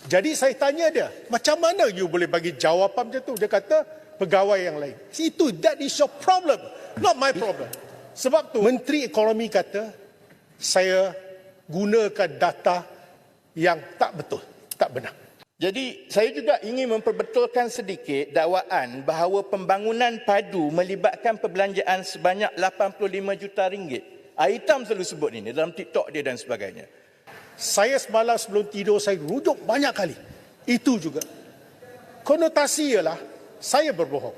Jadi saya tanya dia, macam mana you boleh bagi jawapan macam tu? Dia kata, pegawai yang lain. That is your problem, not my problem. Sebab tu, Menteri Ekonomi kata, saya gunakan data yang tak betul, tak benar. Jadi saya juga ingin memperbetulkan sedikit dakwaan bahawa pembangunan padu melibatkan perbelanjaan sebanyak 85 juta ringgit. Aitam selalu sebut ini dalam TikTok dia dan sebagainya. Saya semalam sebelum tidur, saya rujuk banyak kali. Itu juga. Konotasi ialah, saya berbohong.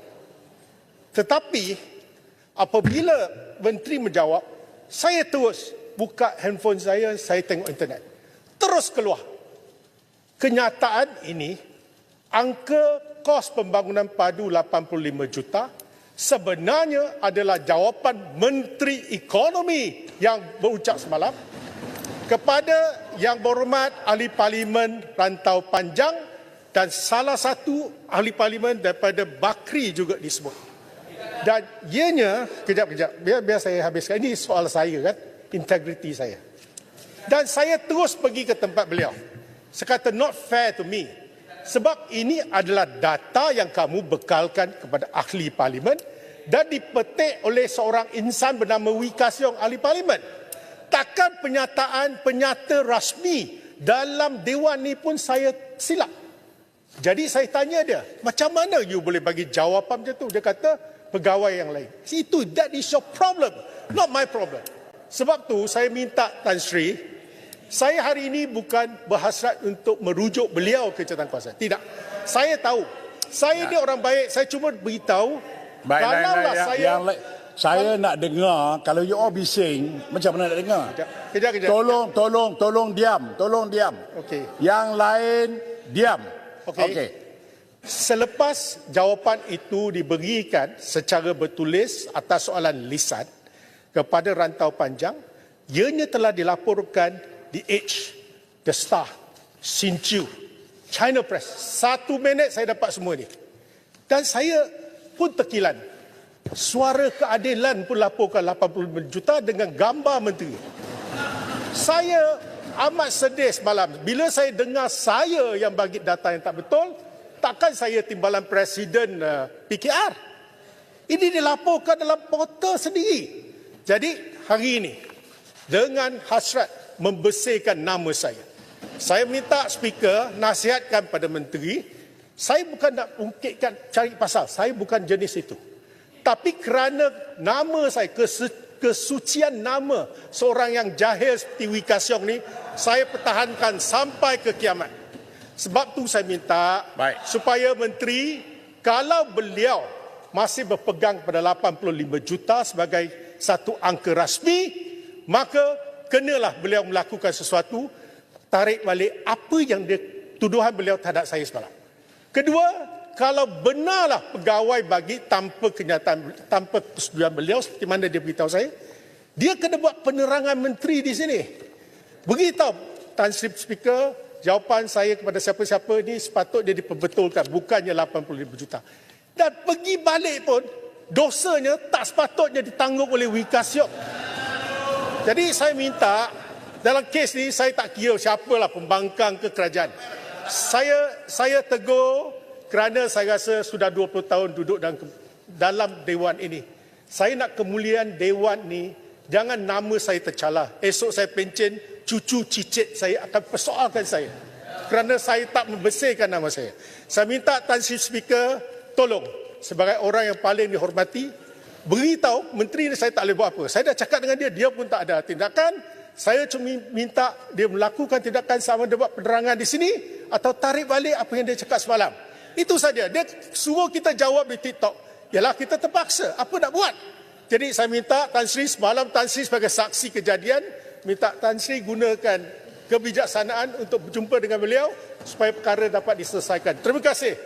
Tetapi, apabila menteri menjawab, saya terus buka handphone saya tengok internet. Terus keluar. Kenyataan ini, angka kos pembangunan padu 85 juta, sebenarnya adalah jawapan Menteri Ekonomi yang berucap semalam kepada Yang Berhormat Ahli Parlimen Rantau Panjang dan salah satu Ahli Parlimen daripada Bakri juga disebut. Dan ianya, kejap, biar saya habiskan. Ini soal saya kan, integriti saya. Dan saya terus pergi ke tempat beliau. Saya kata not fair to me. Sebab ini adalah data yang kamu bekalkan kepada Ahli Parlimen dan dipetik oleh seorang insan bernama Wee-Ka Siong, Ahli Parlimen. Takkan penyataan penyata rasmi dalam Dewan ni pun saya silap. Jadi saya tanya dia, macam mana you boleh bagi jawapan macam tu? Dia kata, pegawai yang lain. That is your problem, not my problem. Sebab tu saya minta Tan Sri, saya hari ini bukan berhasrat untuk merujuk beliau ke jawatankuasa. Tidak. Saya tahu. Saya ni orang baik. Saya cuma beritahu, kalaulah saya... Saya nak dengar, kalau you all bising, macam mana nak dengar? Kejap. Tolong diam. Okey. Yang lain, diam. Okey. Selepas jawapan itu diberikan secara bertulis atas soalan lisan kepada Rantau Panjang, ianya telah dilaporkan di Edge, The Star, Xinjiu, China Press. 1 minit saya dapat semua ni. Dan saya pun terkilan. Suara Keadilan pun laporkan 85 juta dengan gambar menteri. Saya amat sedih semalam. Bila saya dengar saya yang bagi data yang tak betul, takkan saya timbalan Presiden PKR. Ini dilaporkan dalam portal sendiri. Jadi hari ini, dengan hasrat membersihkan nama saya minta speaker nasihatkan pada menteri, saya bukan nak ungkitkan cari pasal, saya bukan jenis itu. Tapi kerana nama saya, kesucian nama seorang yang jahil seperti Wee-Ka Siong ni, saya pertahankan sampai ke kiamat. Sebab tu saya minta supaya menteri, kalau beliau masih berpegang pada 85 juta sebagai satu angka rasmi, maka kenalah beliau melakukan sesuatu, tarik balik apa yang tuduhan beliau terhadap saya semalam. Kedua, kalau benarlah pegawai bagi tanpa kenyataan, tanpa persetujuan beliau seperti mana dia beritahu saya, dia kena buat penerangan menteri di sini. Beritahu Tan Sri Speaker, jawapan saya kepada siapa-siapa ini sepatutnya diperbetulkan, bukannya 85 juta. Dan pergi balik pun, dosanya tak sepatutnya ditanggung oleh Wee-Ka Siong. Jadi saya minta, dalam kes ni saya tak kira siapalah pembangkang ke kerajaan. Saya tegur, kerana saya rasa sudah 20 tahun duduk dalam Dewan ini. Saya nak kemuliaan Dewan ni, jangan nama saya tercalar. Esok saya pencen, cucu cicit saya akan persoalkan saya. Kerana saya tak membersihkan nama saya. Saya minta Tan Sri Speaker, tolong sebagai orang yang paling dihormati, beritahu menteri ni saya tak boleh buat apa. Saya dah cakap dengan dia pun tak ada tindakan. Saya cuma minta dia melakukan tindakan sama dia buat penerangan di sini atau tarik balik apa yang dia cakap semalam. Itu saja. Dia suruh kita jawab di TikTok. Yalah, kita terpaksa. Apa nak buat? Jadi saya minta Tan Sri, semalam Tan Sri sebagai saksi kejadian, minta Tan Sri gunakan kebijaksanaan untuk berjumpa dengan beliau supaya perkara dapat diselesaikan. Terima kasih.